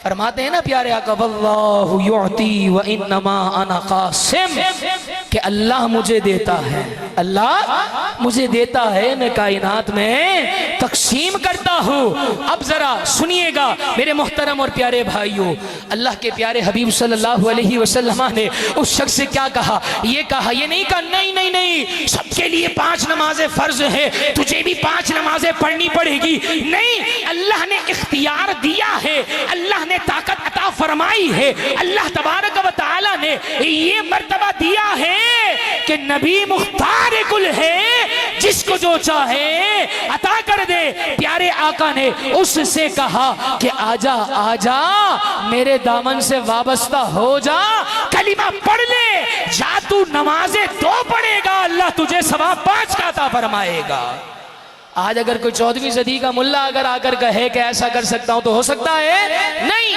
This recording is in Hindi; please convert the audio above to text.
फरमाते हैं ना प्यारे आका वल्लाहु युअती व इन्नमा अना कासिम, कि अल्लाह मुझे देता है, अल्लाह मुझे देता है, मैं कायनात में तकसीम करता हूँ। अब जरा सुनिएगा मेरे मोहतरम और प्यारे भाइयों, अल्लाह के प्यारे हबीब सल्लल्लाहु अलैहि वसल्लम ने उस शख्स से क्या कहा, ये कहा, ये नहीं कहा नहीं नहीं नहीं सबके लिए 5 नमाजें फर्ज है, तुझे भी 5 नमाजें पढ़नी पड़ेगी, नहीं, अल्लाह ने इख्तियार दिया है, अल्लाह ने ताकत अता फरमाई है, अल्लाह तबारक व तआला ने ये मर्तबा दिया है कि नबी मुख्तार कुल है, जिसको जो चाहे अता कर दे। प्यारे आका ने उससे कहा कि आजा आजा मेरे दामन से वाबस्ता हो जा, कलिमा पढ़ ले, जा तू नमाजें 2 पढ़ेगा, अल्लाह तुझे सवाब 5 का अता फरमाएगा। आज अगर कोई 14वीं सदी का मुल्ला अगर आकर कहे कि ऐसा कर सकता हूं तो हो सकता है? नहीं,